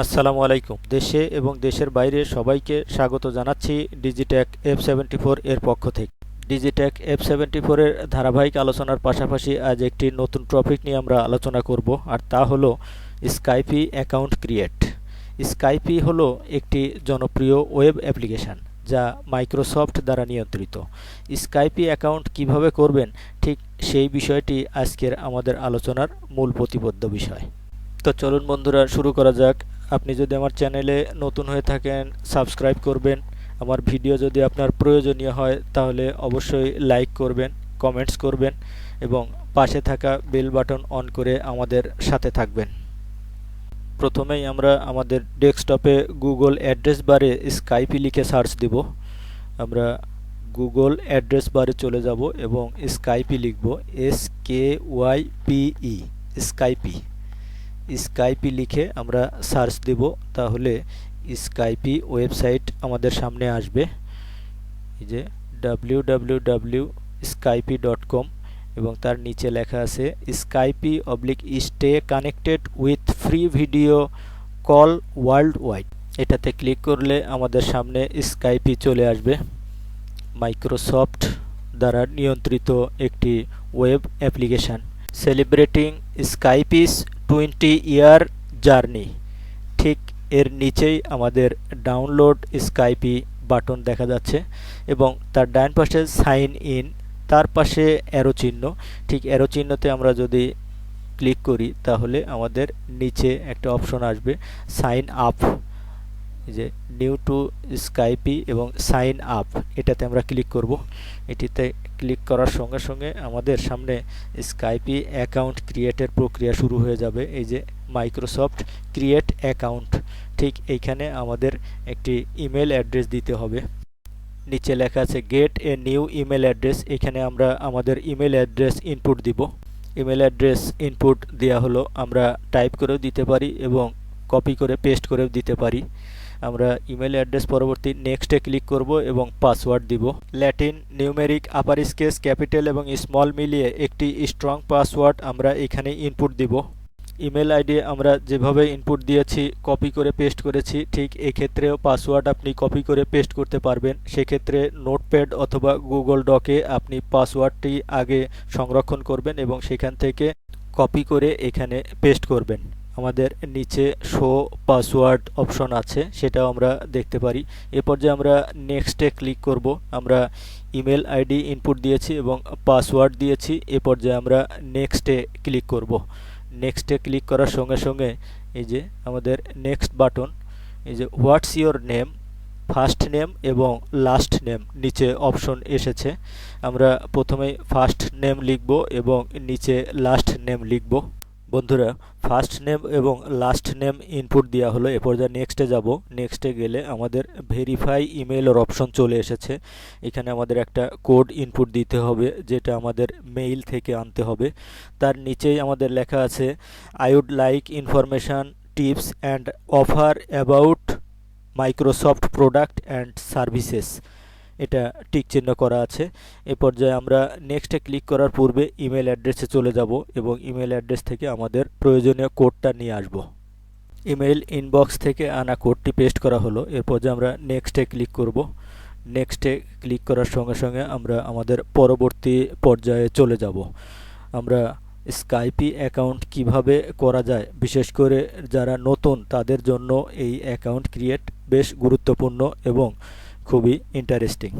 আসসালামু আলাইকুম। দেশে এবং দেশের বাইরে সবাইকে স্বাগত জানাচ্ছি ডিজিটেক F74 এর পক্ষ থেকে। ডিজিটেক F74 এর ধারাবাহিক আলোচনার পাশাপাশি আজ একটি নতুন টপিক নিয়ে আমরা আলোচনা করব, আর তা হলো স্কাইপি অ্যাকাউন্ট ক্রিয়েট। স্কাইপি হলো একটি জনপ্রিয় ওয়েব অ্যাপ্লিকেশন যা মাইক্রোসফট দ্বারা নিয়ন্ত্রিত। স্কাইপি অ্যাকাউন্ট কিভাবে করবেন, ঠিক সেই বিষয়টি আজকের আমাদের আলোচনার মূল প্রতিপাদ্য বিষয়। তো চলুন বন্ধুরা, শুরু করা যাক। আপনি যদি আমার চ্যানেলে নতুন হয়ে থাকেন, সাবস্ক্রাইব করবেন। আমার ভিডিও যদি আপনার প্রয়োজনীয় হয় তাহলে অবশ্যই লাইক করবেন, কমেন্টস করবেন এবং পাশে থাকা বেল বাটন অন করে আমাদের সাথে থাকবেন। প্রথমেই আমরা আমাদের ডেস্কটপে গুগল অ্যাড্রেস বারে স্কাইপি লিখে সার্চ দিব। আমরা গুগল অ্যাড্রেস বারে চলে যাব এবং স্কাইপি লিখব, SKYPE, স্কাইপি। স্কাইপি লিখে আমরা সার্চ দেব, তাহলে স্কাইপি ওয়েবসাইট আমাদের সামনে আসবে। এই যে www.skype.com এবং তার নিচে লেখা আছে Skype/Stay connected with free video call world wide. এটাতে ক্লিক করলে আমাদের সামনে স্কাইপি চলে আসবে। মাইক্রোসফট দ্বারা নিয়ন্ত্রিত একটি web application. Celebrating Skype's 20-year জার্নি। ঠিক এর নিচেই আমাদের ডাউনলোড স্কাইপি বাটন দেখা যাচ্ছে এবং তার ডান পাশে সাইন ইন, তার পাশে অ্যারো চিহ্ন। ঠিক অ্যারো চিহ্নতে আমরা যদি ক্লিক করি তাহলে আমাদের নিচে একটা অপশন আসবে সাইন আপ, যে নিউ টু স্কাইপি এবং সাইন আপ, এটাতে আমরা ক্লিক করব। এটিতে ক্লিক করার সঙ্গে সঙ্গে আমাদের সামনে স্কাইপি অ্যাকাউন্ট ক্রিয়েটের প্রক্রিয়া শুরু হয়ে যাবে। এই যে মাইক্রোসফট ক্রিয়েট অ্যাকাউন্ট, ঠিক এইখানে আমাদের একটি ইমেল অ্যাড্রেস দিতে হবে। নিচে লেখা আছে gate a new email address, এখানে আমরা আমাদের ইমেল অ্যাড্রেস ইনপুট দিব। ইমেল অ্যাড্রেস ইনপুট দেওয়া হলো, আমরা টাইপ করেও দিতে পারি এবং কপি করে পেস্ট করেও দিতে পারি। আমরা ইমেল অ্যাড্রেস পরবর্তী নেক্সটে ক্লিক করব এবং পাসওয়ার্ড দিব। ল্যাটিন, নিউমেরিক, আপার স্কেস, ক্যাপিটাল এবং স্মল মিলিয়ে একটি স্ট্রং পাসওয়ার্ড আমরা এখানে ইনপুট দিব। ইমেল আইডি আমরা যেভাবে ইনপুট দিয়েছি, কপি করে পেস্ট করেছি, ঠিক এক্ষেত্রেও পাসওয়ার্ড আপনি কপি করে পেস্ট করতে পারবেন। সেক্ষেত্রে নোটপ্যাড অথবা গুগল ডকে আপনি পাসওয়ার্ডটি আগে সংরক্ষণ করবেন এবং সেখান থেকে কপি করে এখানে পেস্ট করবেন। আমাদের নিচে শো পাসওয়ার্ড অপশন আছে, সেটাও আমরা দেখতে পারি। এরপর যে আমরা নেক্সটে ক্লিক করব, আমরা ইমেল আইডি ইনপুট দিয়েছি এবং পাসওয়ার্ড দিয়েছি। এরপর যে আমরা নেক্সটে ক্লিক করব। নেক্সটে ক্লিক করার সঙ্গে সঙ্গে এই যে আমাদের নেক্সট বাটন, এই যে what's your name, first name এবং লাস্ট নেম নিচে অপশন এসেছে। আমরা প্রথমে ফার্স্ট নেম লিখব এবং নিচে লাস্ট নেম লিখব। বন্ধুরা, ফার্স্ট নেম এবং লাস্ট নেম ইনপুট দেওয়া হলো। এরপর যা নেক্সটে যাব, নেক্সটে গেলে আমাদের ভেরিফাই ইমেলের অপশন চলে এসেছে। এখানে আমাদের একটা কোড ইনপুট দিতে হবে, যেটা আমাদের মেইল থেকে আনতে হবে। তার নিচেই আমাদের লেখা আছে I would like information, tips and offer about Microsoft product and services, এটা টিক চিহ্ন করা আছে। এ পর্যায়ে আমরা নেক্সটে ক্লিক করার পূর্বে ইমেল অ্যাড্রেসে চলে যাব এবং ইমেল অ্যাড্রেস থেকে আমাদের প্রয়োজনীয় কোডটা নিয়ে আসব। ইমেল ইনবক্স থেকে আনা কোডটি পেস্ট করা হলো। এরপর যে আমরা নেক্সটে ক্লিক করব। নেক্সটে ক্লিক করার সঙ্গে সঙ্গে আমরা আমাদের পরবর্তী পর্যায়ে চলে যাব। আমরা স্কাইপি অ্যাকাউন্ট কিভাবে করা যায়, বিশেষ করে যারা নতুন তাদের জন্য এই অ্যাকাউন্ট ক্রিয়েট বেশ গুরুত্বপূর্ণ এবং খুবই ইন্টারেস্টিং।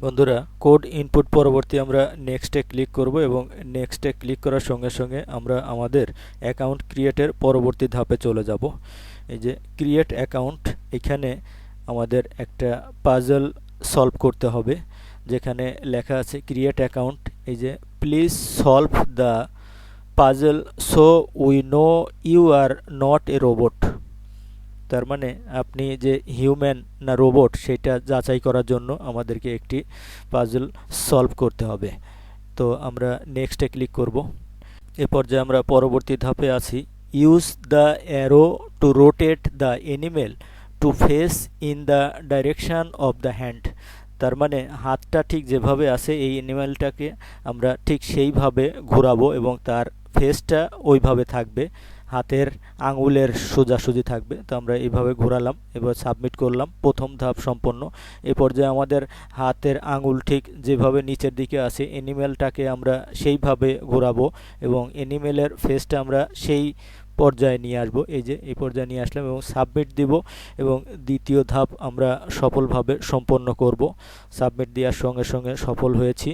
বন্ধুরা, কোড ইনপুট পরবর্তী আমরা নেক্সটে ক্লিক করব এবং নেক্সটে ক্লিক করার সঙ্গে সঙ্গে আমরা আমাদের অ্যাকাউন্ট ক্রিয়েটের পরবর্তী ধাপে চলে যাব। এই যে ক্রিয়েট অ্যাকাউন্ট, এখানে আমাদের একটা পাজল সলভ করতে হবে, যেখানে লেখা আছে ক্রিয়েট অ্যাকাউন্ট। এই যে please solve the puzzle so we know you are not a robot. তার মানে আপনি যে হিউম্যান না রোবট সেটা যাচাই করার জন্য আমাদেরকে একটি পাজল সলভ করতে হবে। তো আমরা নেক্সটে ক্লিক করব। এ পর্যায়ে আমরা পরবর্তী ধাপে আছি। Use the arrow to rotate the animal to face in the direction of the hand. তার মানে হাতটা ঠিক যেভাবে আছে এই অ্যানিমেলটাকে আমরা ঠিক সেইভাবে ঘোরাবো এবং তার ফেসটা ওইভাবে থাকবে। হাতের আঙুলের সোজাসুজি থাকবে। তো আমরা এইভাবে ঘোরালাম, এবার সাবমিট করলাম, প্রথম ধাপ সম্পন্ন। এ পর্যায়ে আমাদের হাতের আঙুল ঠিক যেভাবে নিচের দিকে আছে অ্যানিমেলটাকে আমরা সেইভাবে ঘোরাবো এবং অ্যানিমেলের ফেসটা আমরা সেই পর্যায়ে নিয়ে আসবো। এই যে এই পর্যায়ে নিয়ে আসলাম এবং সাবমিট দিব এবং দ্বিতীয় ধাপ আমরা সফলভাবে সম্পন্ন করব। সাবমিট দেওয়ার সঙ্গে সঙ্গে সফল হয়েছি।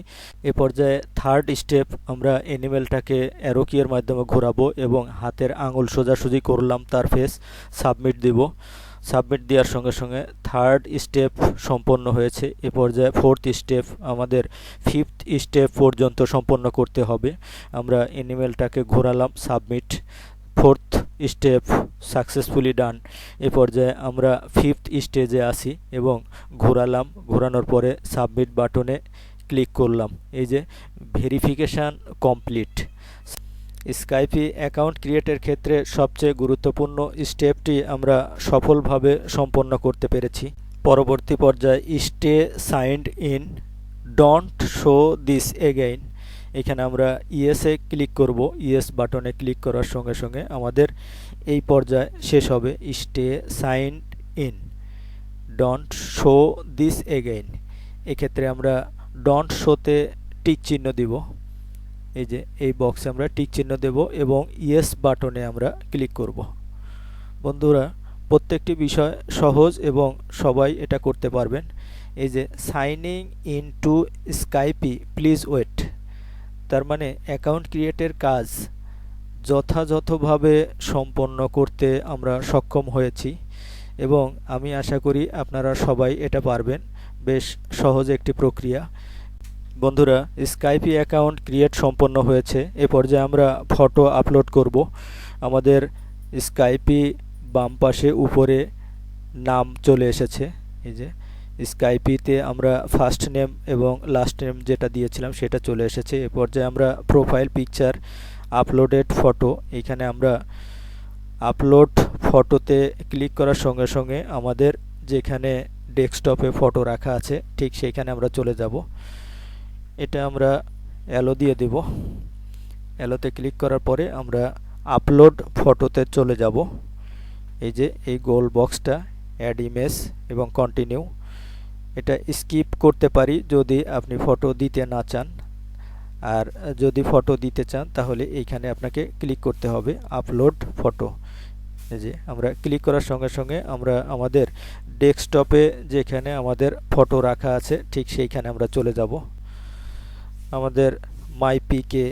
এ পর্যায়ে থার্ড স্টেপ আমরা অ্যানিমেলটাকে অ্যারো কিয়ের মাধ্যমে ঘোরাবো এবং হাতের আঙুল সোজাসুজি করলাম তার ফেস, সাবমিট দিব। সাবমিট দেওয়ার সঙ্গে সঙ্গে থার্ড স্টেপ সম্পন্ন হয়েছে। এ পর্যায়ে ফোর্থ স্টেপ আমাদের ফিফথ স্টেপ পর্যন্ত সম্পন্ন করতে হবে। আমরা অ্যানিমেলটাকে ঘোরালাম, submit, fourth step successfully done. এ পর্যায়ে আমরা ফিফথ স্টেজে আসি এবং ঘোরালাম, ঘোরানোর পরে সাবমিট বাটনে ক্লিক করলাম। এই যে ভেরিফিকেশান কমপ্লিট। স্কাইপি অ্যাকাউন্ট ক্রিয়েটের ক্ষেত্রে সবচেয়ে গুরুত্বপূর্ণ স্টেপটি আমরা সফলভাবে সম্পন্ন করতে পেরেছি। পরবর্তী পর্যায়ে stay signed in, don't show this again. এখানে আমরা ইয়েসে ক্লিক করব। ইয়েস বাটনে ক্লিক করার সঙ্গে সঙ্গে আমাদের এই পর্যায়ে শেষ হবে। Stay signed in, don't show this again. এক্ষেত্রে আমরা ডোন্ট শোতে টিক চিহ্ন দিব। এই যে এই বক্সে আমরা টিক চিহ্ন দেব এবং ইয়েস বাটনে আমরা ক্লিক করব। বন্ধুরা, প্রত্যেকটি বিষয় সহজ এবং সবাই এটা করতে পারবেন। এই যে signing in to Skype please wait, তার মানে অ্যাকাউন্ট ক্রিয়েটের কাজ যথাযথভাবে সম্পন্ন করতে আমরা সক্ষম হয়েছি এবং আমি আশা করি আপনারা সবাই এটা পারবেন। বেশ সহজ একটি প্রক্রিয়া। বন্ধুরা, স্কাইপি অ্যাকাউন্ট ক্রিয়েট সম্পন্ন হয়েছে। এ পর্যায়ে আমরা ফটো আপলোড করব। আমাদের স্কাইপি বাম পাশে উপরে নাম চলে এসেছে। এই যে স্কাইপিতে আমরা ফার্স্ট নেম এবং লাস্ট নেম যেটা দিয়েছিলাম সেটা চলে এসেছে। এ পর্যায়ে আমরা প্রোফাইল পিকচার, আপলোডেড ফটো, এখানে আমরা আপলোড ফটোতে ক্লিক করার সঙ্গে সঙ্গে আমাদের যেখানে ডেস্কটপে ফটো রাখা আছে ঠিক সেইখানে আমরা চলে যাব। এটা আমরা অ্যালো দিয়ে দেব। অ্যালোতে ক্লিক করার পরে আমরা আপলোড ফটোতে চলে যাব। এই যে এই গোল বক্সটা, অ্যাড ইমেজ এবং কন্টিনিউ, এটা স্কিপ করতে পারি যদি আপনি ফটো দিতে না চান। আর যদি ফটো দিতে চান তাহলে এইখানে আপনাকে ক্লিক করতে হবে আপলোড ফটো। এই যে আমরা ক্লিক করার সঙ্গে সঙ্গে আমরা আমাদের ডেস্কটপে যেখানে আমাদের ফটো রাখা আছে ঠিক সেইখানে আমরা চলে যাব। আমাদের মাই পিকে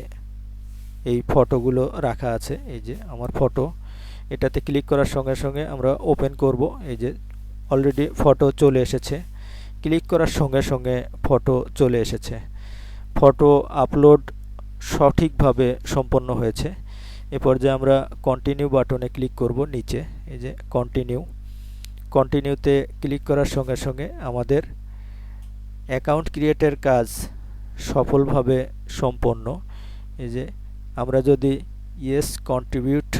এই ফটোগুলো রাখা আছে। এই যে আমার ফটো, এটাতে ক্লিক করার সঙ্গে সঙ্গে আমরা ওপেন করব। এই যে অলরেডি ফটো চলে এসেছে। ক্লিক করার সঙ্গে সঙ্গে ফটো চলে এসেছে। ফটো আপলোড সঠিকভাবে সম্পন্ন হয়েছে। এ পর্যায়ে আমরা কন্টিনিউ বাটনে ক্লিক করব নিচে। এই যে কন্টিনিউতে ক্লিক করার সঙ্গে সঙ্গে আমাদের অ্যাকাউন্ট ক্রিয়েটের কাজ সফলভাবে সম্পন্ন। এই যে আমরা যদি ইয়েস কন্ট্রিবিউট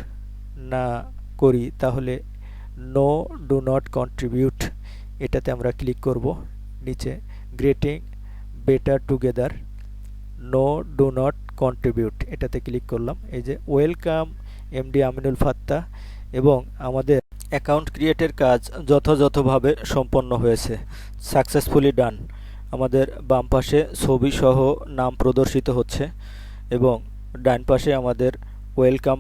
না করি তাহলে নো ডু নট কন্ট্রিবিউট, এটাতে আমরা ক্লিক করব। নিচে greeting better together, no do not contribute, এটাতে ক্লিক করলাম। এই যে ওয়েলকাম এমডি আমিনুল ফাত্তা এবং আমাদের অ্যাকাউন্ট ক্রিয়েটের কাজ যথাযথভাবে সম্পন্ন হয়েছে, সাকসেসফুলি ডান। আমাদের বাম পাশে ছবি সহ নাম প্রদর্শিত হচ্ছে এবং ডান পাশে আমাদের ওয়েলকাম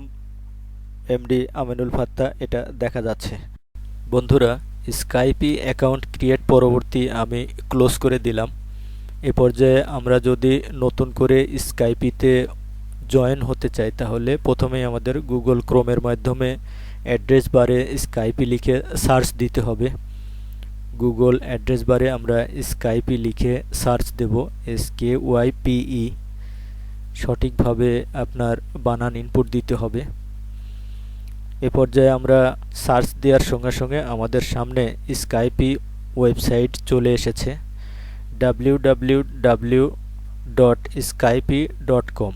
এমডি আমিনুল ফাত্তা এটা দেখা যাচ্ছে। বন্ধুরা, স্কাইপি অ্যাকাউন্ট ক্রিয়েট পরবর্তী আমি ক্লোজ করে দিলাম। এ পর্যায়ে আমরা যদি নতুন করে স্কাইপিতে জয়েন হতে চাই তাহলে প্রথমেই আমাদের গুগল ক্রোমের মাধ্যমে অ্যাড্রেস বারে স্কাইপি লিখে সার্চ দিতে হবে। গুগল অ্যাড্রেস বারে আমরা স্কাইপি লিখে সার্চ দেব, SKYPE। সঠিকভাবে আপনার বানান ইনপুট দিতে হবে। এ পর্যায়ে আমরা সার্চ দেওয়ার সঙ্গে সঙ্গে আমাদের সামনে স্কাইপি ওয়েবসাইট চলে এসেছে, www.skype.com।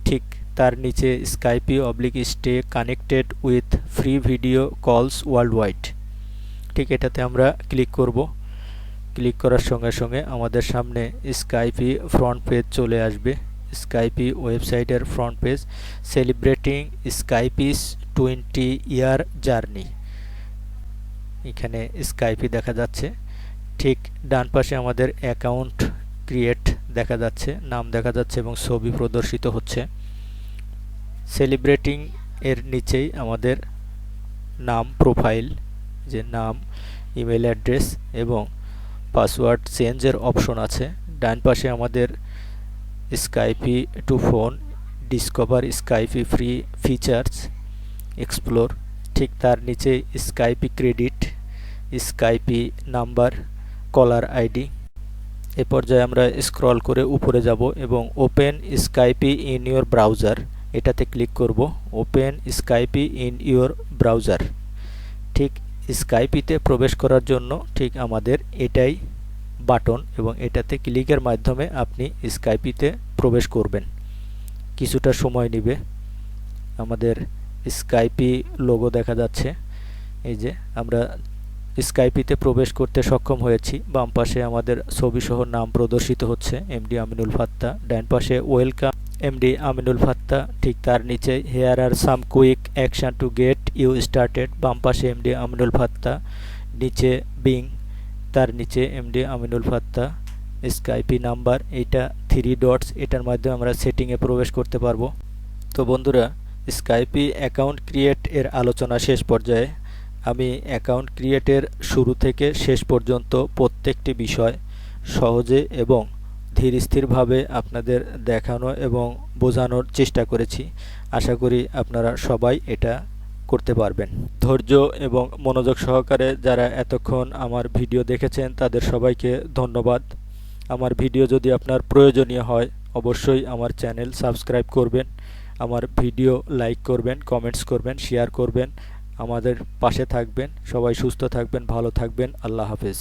ঠিক তার নিচে Skype stay connected with free video calls worldwide, ঠিক এটাতে আমরা ক্লিক করব। ক্লিক করার সঙ্গে সঙ্গে আমাদের সামনে স্কাইপি ফ্রন্ট পেজ চলে আসবে। স্কাইপি ওয়েবসাইটের front page, celebrating Skype's 20-year জার্নি। এখানে স্কাইপি দেখা যাচ্ছে। ঠিক ডান পাশে আমাদের অ্যাকাউন্ট ক্রিয়েট দেখা যাচ্ছে, নাম দেখা যাচ্ছে এবং ছবি প্রদর্শিত হচ্ছে। সেলিব্রেটিং এর নিচেই আমাদের নাম, প্রোফাইল, যে নাম, ইমেল অ্যাড্রেস এবং পাসওয়ার্ড চেঞ্জের অপশন আছে। ডান পাশে আমাদের Skype to phone, discover Skype free features, explore. ঠিক তার নিচে Skype credit, Skype number, caller ID. এ পর্যায়ে আমরা স্ক্রল করে উপরে যাব এবং open Skype in your browser এটাতে ক্লিক করব। Open Skype in your browser. ঠিক স্কাইপিতে প্রবেশ করার জন্য ঠিক আমাদের এটাই বাটন এবং এটাতে ক্লিকের মাধ্যমে আপনি স্কাইপিতে প্রবেশ করবেন। কিছুটা সময় নেবে। আমাদের স্কাইপি লোগো দেখা যাচ্ছে। এই যে আমরা স্কাইপিতে প্রবেশ করতে সক্ষম হয়েছি। বাম পাশে আমাদের ছবিসহ নাম প্রদর্শিত হচ্ছে, এমডি আমিনুল ফাত্তা। ডান পাশে ওয়েলকাম এমডি আমিনুল ফাত্তা। ঠিক তার নিচে here are some quick action to get you started. বাম পাশে এমডি আমিনুল ফাত্তা, নিচে বিং, তার নিচে MD Aminul Fatta. Skype number, এইটা 3 ডটস, এটার মাধ্যমে আমরা সেটিংয়ে প্রবেশ করতে পারবো। তো বন্ধুরা, স্কাইপি অ্যাকাউন্ট ক্রিয়েট এর আলোচনা শেষ পর্যায়ে। আমি অ্যাকাউন্ট ক্রিয়েটের শুরু থেকে শেষ পর্যন্ত প্রত্যেকটি বিষয় সহজে এবং ধীরস্থিরভাবে আপনাদের দেখানো এবং বোঝানোর চেষ্টা করেছি। আশা করি আপনারা সবাই এটা করতে পারবেন। ধৈর্য এবং মনোযোগ সহকারে যারা এতক্ষণ আমার ভিডিও দেখেছেন তাদের সবাইকে ধন্যবাদ। আমার ভিডিও যদি আপনার প্রয়োজনীয় হয় অবশ্যই আমার চ্যানেল সাবস্ক্রাইব করবেন, আমার ভিডিও লাইক করবেন, কমেন্টস করবেন, শেয়ার করবেন, আমাদের পাশে থাকবেন। সবাই সুস্থ থাকবেন, ভালো থাকবেন। আল্লাহ হাফেজ।